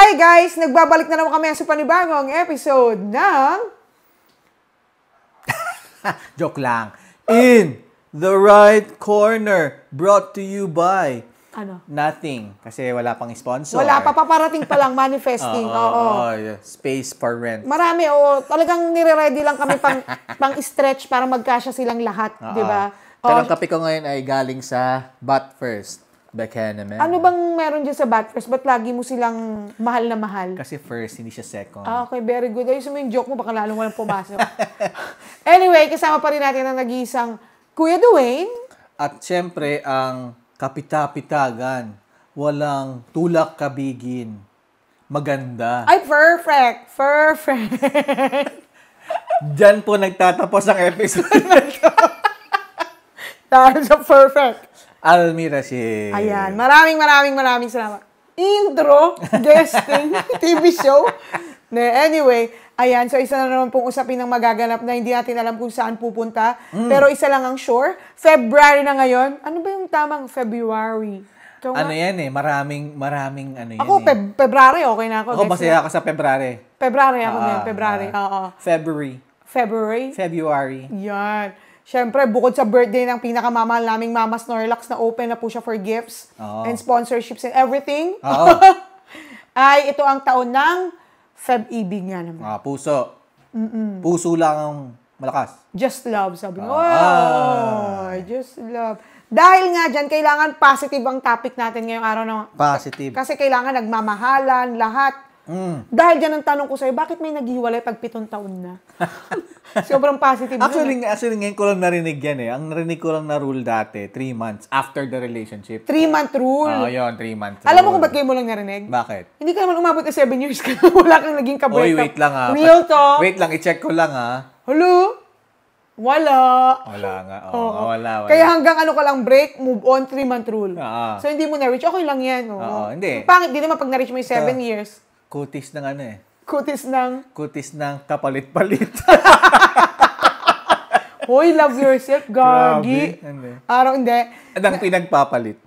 Okay guys, nagbabalik na naman kami sa panibagong episode ng... Joke lang. In the right corner, brought to you by... Ano? Nothing. Kasi wala pang sponsor. Wala pa, paparating pa lang, manifesting. Yeah. Space for rent. Marami, talagang nire-ready lang kami pang-stretch para magkasya silang lahat, di ba? Pero ang kape ko ngayon ay galing sa Bat First. Bekhenemen. Ano bang meron dyan sa Bat First? Ba't lagi mo silang mahal na mahal? Kasi first, hindi siya second. Okay, very good. Ayusin mo yung joke mo, baka lalong walang pumasok. Anyway, kasama pa rin natin ang nag-iisang Kuya Dwayne. At syempre, ang kapita-pitagan. Walang tulak kabigin. Maganda. Ay, perfect! Perfect! Diyan po nagtatapos ang episode. Dahil sa perfect. Almira si... Ayan. Maraming salamat. Intro, guesting, TV show. Anyway, ayan. So, isa na naman pong usapin ng magaganap na hindi natin alam kung saan pupunta. Pero isa lang ang sure. February na ngayon. Ano ba yung tamang February? Ano yan eh? Maraming ano yan ako, February, okay na ako. Ako, masaya ka sa February. February ako ngayon. February. February. Yan. Siyempre, bukod sa birthday ng pinakamamahal naming Mama Snorlax na open na po siya for gifts and sponsorships and everything, ay ito ang taon ng Feb-ibig nga naman. Puso. Puso lang ang malakas. Just love, sabi ko. Just love. Dahil nga dyan, kailangan positive ang topic natin ngayong araw na. Positive. Kasi kailangan nagmamahalan, lahat. Dahil dyan ang tanong ko sa'yo, bakit may naghiwalay pag 7 taon na? Sobrang positive. Actually, ngayon ko lang narinig yan eh. Ang narinig ko lang na rule dati, 3 months after the relationship. 3-month rule? Yun, 3 months rule. Alam mo kung ba't kayo mo lang narinig? Bakit? Hindi ka naman umabot na 7 years ka. Wala kang naging kabreak. Oy, wait lang ah. Real talk. Wait lang, i-check ko lang ah. Hello? Wala. Wala nga. Wala. Kaya hanggang ano ka lang break, move on, 3-month rule. So, hindi mo na-reach, okay lang yan. Hindi. Pangit din naman pag na-reach mo yung 7 years. Kutis ng ano eh. Kutis ng kapalit-palit. Hoy, love yourself, gagi. Araw, hindi. Anong pinagpapalit?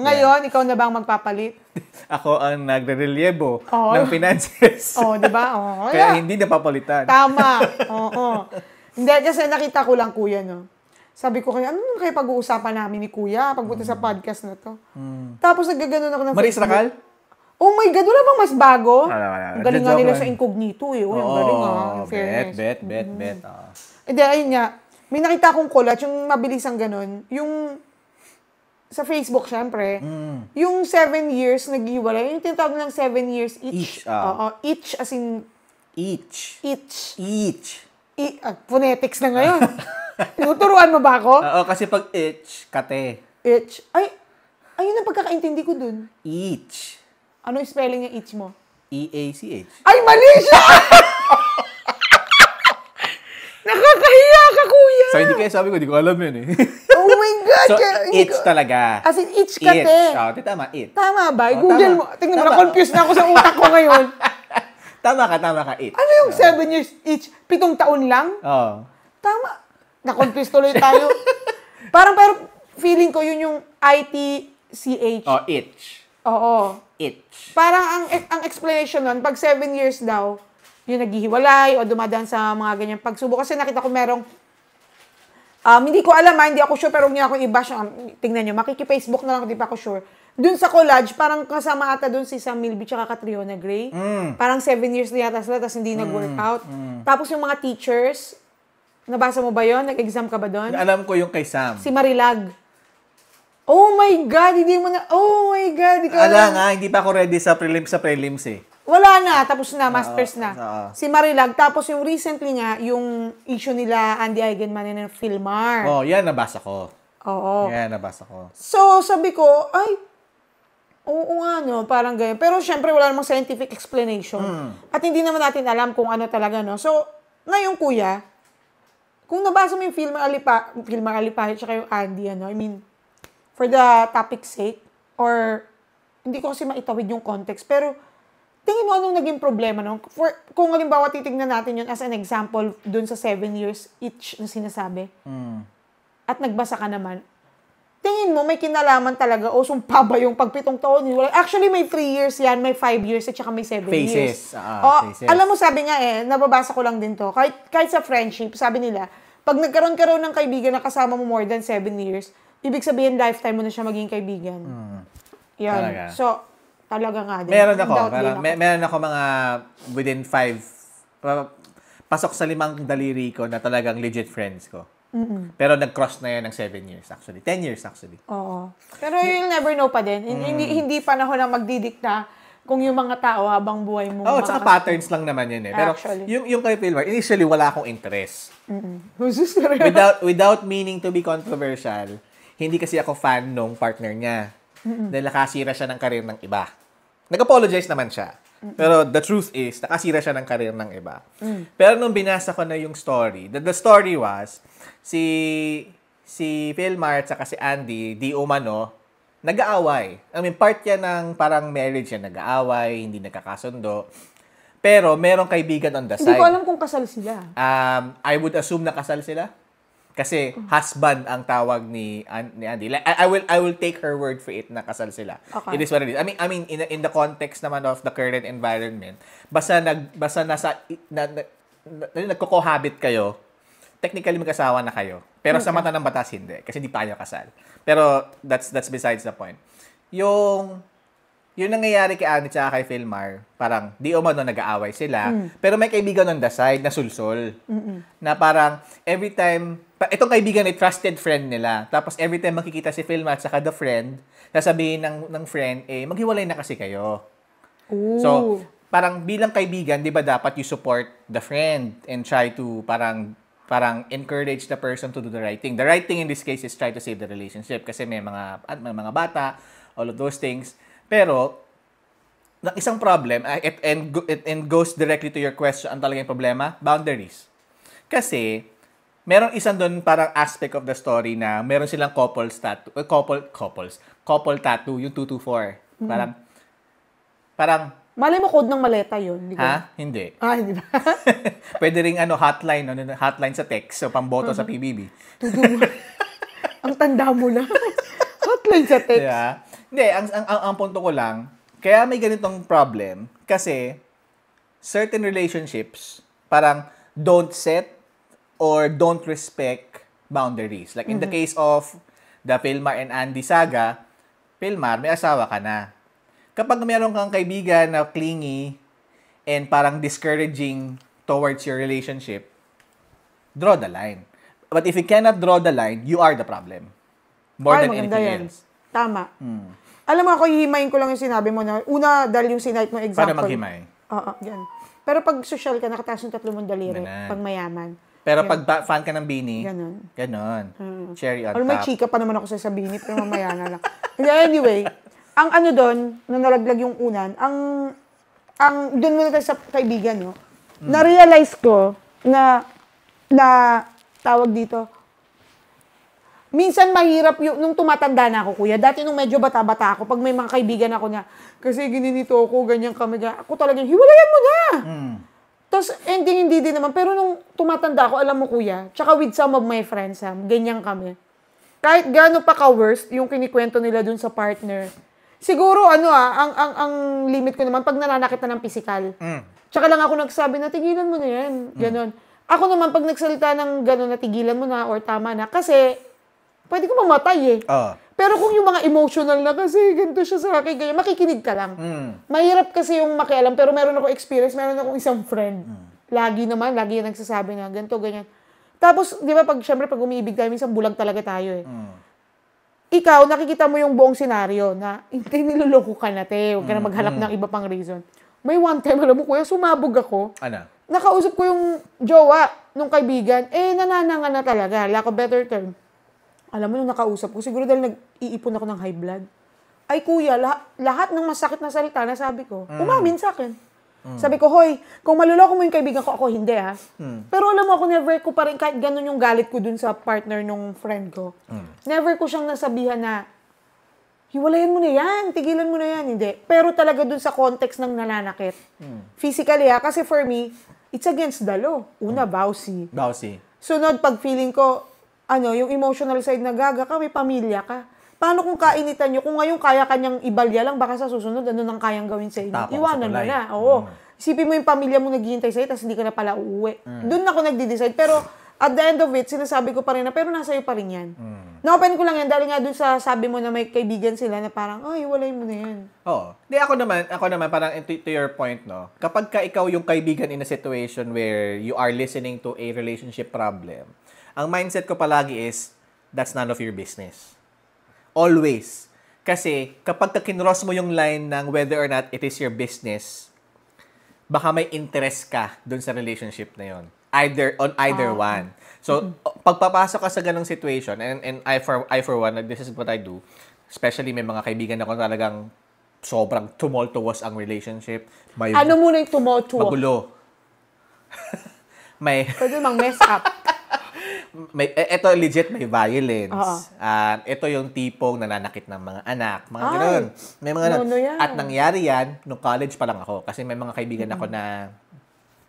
Ngayon, ikaw na ba ang magpapalit? Ako ang nagre-relyebo ng finances. Di ba? Kaya hindi napapalitan. Tama. Hindi, kasi nakita ko lang, kuya, no? Sabi ko kaya, ano kayo pag-uusapan namin ni kuya pagpunta sa podcast na to? Tapos nagaganon ako ng Maris Racal? Oh my God, wala bang mas bago? Wala. Ang galing nga nila sa incognito eh. Ang galing Bet. Hindi, ayun nga. May nakita akong collage, yung mabilisang ganon. Yung sa Facebook, syempre. Yung 7 years naghiwalay. Yung tinatawag ng 7 years each. Each as in... Each. Phonetics na ngayon. Tinuturuan mo ba ako? Kasi pag each, kate. Each. Ayun ang pagkakaintindi ko dun. Each. Ano yung spelling ng each mo? E-A-C-H. Ay, mali siya! Nakakahiya ka, kuya! So, hindi kaya sabi ko, hindi ko alam yun eh. Oh my God! So, each talaga. As in, each ka, te. Tama, each. Tama ba? Google mo. Tingnan mo, na-confuse na ako sa utak ko ngayon. Tama ka, each. Ano yung 7 years each? 7 taon lang? Tama. Na-confuse tuloy tayo. Pero feeling ko yun yung I-T-C-H. Each. Oo. Each. Parang ang explanation nun, pag 7 years daw, yung naghihiwalay o dumadaan sa mga ganyang pagsubok. Kasi nakita ko merong, hindi ko alam hindi ako sure, pero huwag niya ako i-bash. Tingnan nyo, makiki-Facebook na lang, hindi pa ako sure. Dun sa collage, parang kasama ata dun si Sam Milby tsaka Catriona Gray. Parang 7 years na yata sila, tapos hindi nag-workout. Tapos yung mga teachers, nabasa mo ba yon? Nag-exam ka ba doon? Alam ko yung kay Sam. Si Marilag. Oh my God, hindi mo na, oh my God. Hindi pa ako ready sa prelims eh. Wala na, tapos na, masters na. Si Marilag, tapos yung recently nga, yung issue nila, Andy Eigenman and Philmar. Yan nabasa ko. Oo. Yan nabasa ko. So, sabi ko, oo nga no, parang ganyan. Pero syempre, wala namang scientific explanation. At hindi naman natin alam kung ano talaga, no? So, ngayon kuya, kung nabasa mo yung Philmar Alipahit tsaka yung Andy, I mean, for the topic's sake, or hindi ko kasi maitawid yung context, pero tingin mo anong naging problema, no? Kung halimbawa titignan natin yun as an example dun sa 7 years each na sinasabi, at nagbasa ka naman, tingin mo may kinalaman talaga o sumpa ba yung pagpitong taon? Actually, may 3 years yan, may 5 years, at saka may 7 years. Faces. Alam mo, sabi nga nababasa ko lang din to, kahit sa friendship, sabi nila, pag nagkaroon ng kaibigan na kasama mo more than 7 years, ibig sabihin lifetime mo na siya maging kaibigan. Yan. Talaga. So, talaga nga din. Meron ako. Meron ako mga within 5, pasok sa 5 daliri ko na talagang legit friends ko. Pero nag-cross na yan ng 7 years actually. 10 years actually. Oo. Pero you'll never know pa din. Hindi panahon na magdidikta kung yung mga tao habang buhay mo. Oo, tsaka patterns lang naman yun eh. Pero yung kay Pilmar, initially wala akong interest. Without meaning to be controversial, hindi kasi ako fan nung partner niya. Dahil nakasira siya ng career ng iba. Nag-apologize naman siya. Pero the truth is, nakasira siya ng career ng iba. Pero nung binasa ko na yung story, the story was, si Pilmar at saka si Andy, di umano, nag-aaway. I mean, part yan ng parang marriage yan, nag-aaway, hindi nagkakasundo. Pero merong kaibigan on the side. Hindi ko alam kung kasal sila. I would assume na kasal sila. Kasi husband ang tawag ni Andy. Like, I will take her word for it na kasal sila. Okay. It is what it is. I mean in the context naman of the current environment, basta nagko-cohabit kayo, technically mag-asawa na kayo. Pero sa mata ng batas hindi kasi hindi pa kayo kasal. Pero that's besides the point. Yung nangyayari kay Andy at kay Filmar, parang di umano nag-aaway sila, pero may kaibigan on the side na sulsol. Na parang every time, itong kaibigan ay trusted friend nila. Tapos every time makikita si Filmar at saka the friend, sasabihin ng friend, maghiwalay na kasi kayo. Ooh. So, parang bilang kaibigan, di ba dapat you support the friend and try to parang encourage the person to do the right thing. The right thing in this case is try to save the relationship kasi may mga bata, all of those things. Pero, ng isang problem, and goes directly to your question, ang talagang problema, boundaries. Kasi, merong isang doon parang aspect of the story na meron silang couple tattoo, yung 224. Parang, malay mo code ng maleta yun. Hindi. Hindi ba? Pwede ring hotline sa text, so pamboto sa PBB. Ang tanda mo na. Hotline sa text. Yeah. Hindi, ang punto ko lang, kaya may ganitong problem kasi certain relationships parang don't set or don't respect boundaries. Like in the case of the Pilmar and Andy saga, Pilmar, may asawa ka na. Kapag meron kang kaibigan na clingy and parang discouraging towards your relationship, draw the line. But if you cannot draw the line, you are the problem. More than anything else. Tama. Alam mo, ako hihimayin ko lang yung sinabi mo na, una, dahil yung sinight mo example. Para maghimay. Oo, yan. Pero pag social ka, nakataas yung 3 mong daliri. Pag mayaman. Pero pag fan ka ng Bini, ganon. Cherry on top. Or may chika pa naman ako sa Bini, pero mamaya na lang. Anyway, ang ano doon, na nalaglag yung unan, doon muna tayo sa kaibigan, no? Na-realize ko na tawag dito, minsan mahirap nung tumatanda na ako, kuya. Dati nung medyo bata-bata ako, pag may mga kaibigan ako na, kasi gininito ako, ganyan kami, ako talagang, hiwalayan mo na! Tapos, ending hindi din naman. Pero nung tumatanda ako, alam mo, kuya, tsaka with some of my friends, ganyan kami. Kahit gaano pa ka-worst, yung kinikwento nila dun sa partner, siguro, ang limit ko naman, pag nananakit na ng physical. Tsaka lang ako nagsabi na, tigilan mo na yan. Ganon. Ako naman, pag nagsalita ng ganon, na tigilan mo na, or tama na, kasi, pwede ko mamatay Pero kung yung mga emotional na kasi, ganito siya sa akin, ganyan, makikinig ka lang. Mahirap kasi yung makialam, pero meron ako experience, meron akong isang friend. Lagi yan nagsasabi na, ganito, ganyan. Tapos, di ba, syempre, pag umiibig tayo, minsan bulag talaga tayo Ikaw, nakikita mo yung buong senaryo na, hindi niloloko ka na, huwag ka na maghanap ng iba pang reason. May one time, alam mo, kuya, sumabog ako. Ano? Nakausap ko yung jowa nung kaibigan, nanananga na talaga, lack of better term. Alam mo, nung nakausap ko, siguro dahil nag-iipon ako ng high blood. Ay, kuya, lahat ng masakit na salita na sabi ko, umamin sa akin. Sabi ko, hoy, kung maluloko mo yung kaibigan ko, ako hindi Pero alam mo, ako never ko pa rin, kahit ganun yung galit ko dun sa partner nung friend ko, never ko siyang nasabihan na, hiwalayan mo na yan, tigilan mo na yan, hindi. Pero talaga dun sa context ng nananakit. Physically kasi for me, it's against the law. Una, bawsi. Bawsi. Sunod, pag feeling ko, yung emotional side na gaga ka, may pamilya ka. paano kung kainitan nyo? Kung ngayon kaya kanyang ibalya lang, baka sa susunod, ano nang kayang gawin sa inyo? Tapos Iwanan sa mo tulay. na. Oo. Isipin mo yung pamilya mo naghihintay sa'yo, tapos hindi ka na pala uuwi. Doon ako nagde-decide. Pero at the end of it, sinasabi ko pa rin na, pero nasa iyo pa rin yan. Na-open ko lang yan, dahil nga doon sa sabi mo na may kaibigan sila na parang, ay, walay mo na yan. Oo. Di ako naman, parang to your point, no? Kapag ka ikaw yung kaibigan in a situation where you are listening to a relationship problem, ang mindset ko palagi is, that's none of your business. Always. Kasi, kapag kinross mo yung line ng whether or not it is your business, baka may interest ka dun sa relationship na yon. Either one. So, pagpapasok ka sa ganong situation, and I for one, this is what I do, especially may mga kaibigan ako talagang sobrang tumultuous ang relationship. Ano muna yung tumultuous? Magulo. Pwede mang mess up. Ito legit may violence. Ito yung tipong nananakit ng mga anak, mga gano'n. May mga at nangyari yan nung college pa lang ako kasi may mga kaibigan ako na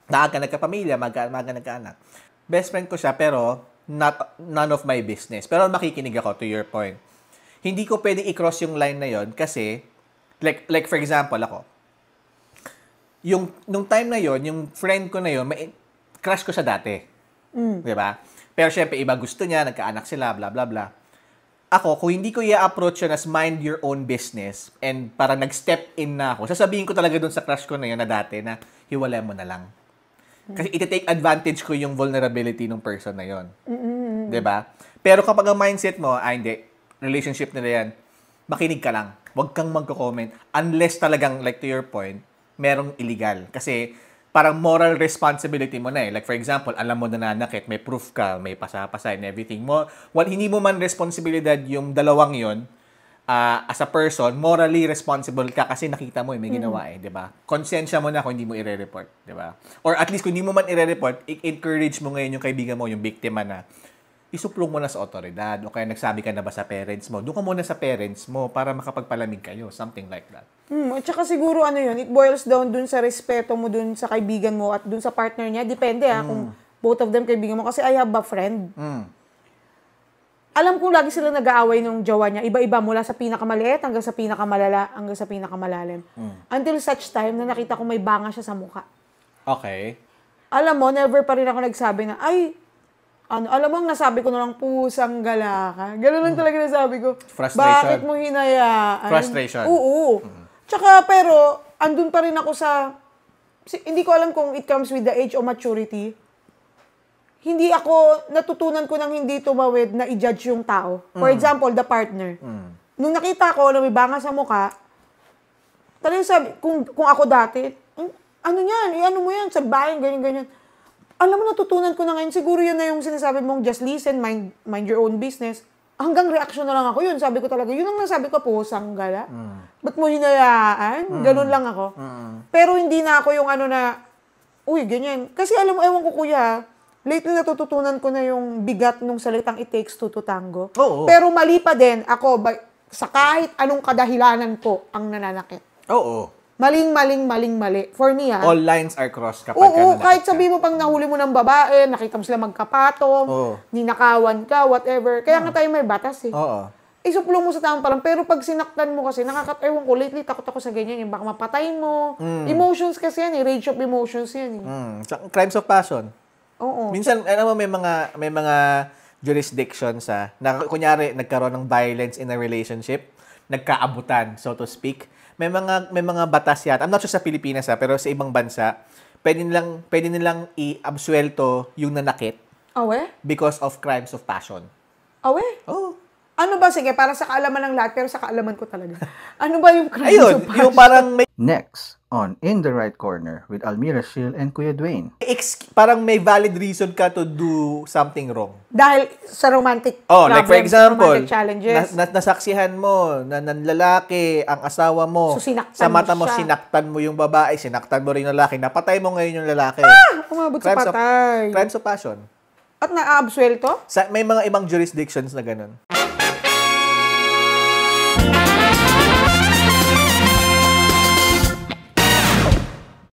maaga nagkapamilya, maaga nagkaanak. Best friend ko siya pero none of my business. Pero makikinig ako to your point. Hindi ko pwedeng i-cross yung line na yon kasi like for example ako. Nung time na yon, yung friend ko na yon, crush ko siya dati. 'Di ba? Pero syempre, iba gusto niya, nagkaanak sila, bla bla bla. Ako, kung hindi ko i-approach yun as mind your own business and parang nag-step in na ako, sasabihin ko talaga dun sa crush ko na yun na dati na hiwalay mo na lang. Kasi iti-take advantage ko yung vulnerability ng person na yun. Diba? Pero kapag ang mindset mo, hindi, relationship nila yan, makinig ka lang. Huwag kang magko-comment unless talagang, like to your point, merong illegal. Kasi parang moral responsibility mo na eh. Like for example, alam mo na nanakit, may proof ka, may pasa-pasa and everything mo. Hindi mo man responsibilidad yung dalawang yon as a person, morally responsible ka kasi nakita mo may ginawa eh, 'di ba? Konsensya mo na kung hindi mo ire-report, 'di ba? Or at least kung hindi mo man ire-report, encourage mo ngayon yung kaibigan mo, yung biktima na isuplong mo na sa otoridad o kaya nagsabi ka na ba sa parents mo. Doon ka muna sa parents mo para makapagpalamig kayo, something like that. At saka siguro it boils down dun sa respeto mo dun sa kaibigan mo at dun sa partner niya. Depende kung both of them kaibigan mo. Kasi I have a friend. Alam kong lagi sila nag-aaway ng jowa niya. Iba-iba mula sa pinakamaliit hanggang sa pinakamalala, hanggang sa pinakamalalim. Until such time na nakita ko may banga siya sa mukha. Okay. Alam mo, never pa rin ako nagsabi na, alam mo, nasabi ko na lang, pusang gala ka. Ganun lang talaga nasabi ko. Frustration. Bakit mo hinayaan? Frustration. Oo. Tsaka, pero, andun pa rin ako sa, hindi ko alam kung it comes with the age or maturity. Hindi ako, natutunan ko nang hindi tumawid na i-judge yung tao. For example, the partner. Nung nakita ko na may banga sa mukha, talagang sabi, kung ako dati, ano yan, ano mo yan, sabayan, ganyan. Alam mo, natutunan ko na ngayon, siguro yan na yung sinasabi mong just listen, mind your own business. Hanggang reaction na lang ako yun. Sabi ko talaga, yun ang nasabi ko, pusang gala. Ba't mo hinayaan? Ganun lang ako. Pero hindi na ako yung uy, ganyan. Kasi alam mo, ewan ko kuya, lately natututunan ko na yung bigat nung salitang it takes two to tango. Oo. Pero mali pa din ako, sa kahit anong kadahilanan ko ang nananakit. Oo. Mali. For me, All lines are crossed kapag Oo, kahit sabi mo pang nahuli mo ng babae, nakita mo sila magkapatong, ninakawan ka, whatever. Kaya nga tayo may batas eh. Oo. Isuplong mo sa tamang parang, pero pag sinaktan mo kasi, ewan ko, lately takot ako sa ganyan, yung baka mapatay mo. Emotions kasi yan range of emotions yan Crimes of passion. Oo. Minsan, alam mo, may mga jurisdictions na kunyari, nagkaroon ng violence in a relationship, nagkaabutan, so to speak. May mga batas yata. I'm not sure sa Pilipinas pero sa ibang bansa, pwede nilang i-absuelto yung nanakit because of crimes of passion. Oh. Ano ba? Sige, para sa kaalaman ng lahat, pero sa kaalaman ko talaga. Ano ba yung crimes of passion? Yung parang may... Next, on In the Right Corner with Almira Shiel and Kuya Dwayne. Parang may valid reason ka to do something wrong. Dahil sa romantic problems, like for example, romantic challenges. Nasaksihan mo na lalaki ang asawa mo. So, sa mata mo, sinaktan mo yung babae, sinaktan mo rin yung lalaki. Napatay mo ngayon yung lalaki. Umabot sa patay. Crimes of passion. At na-absuelto? May mga ibang jurisdictions na ganun.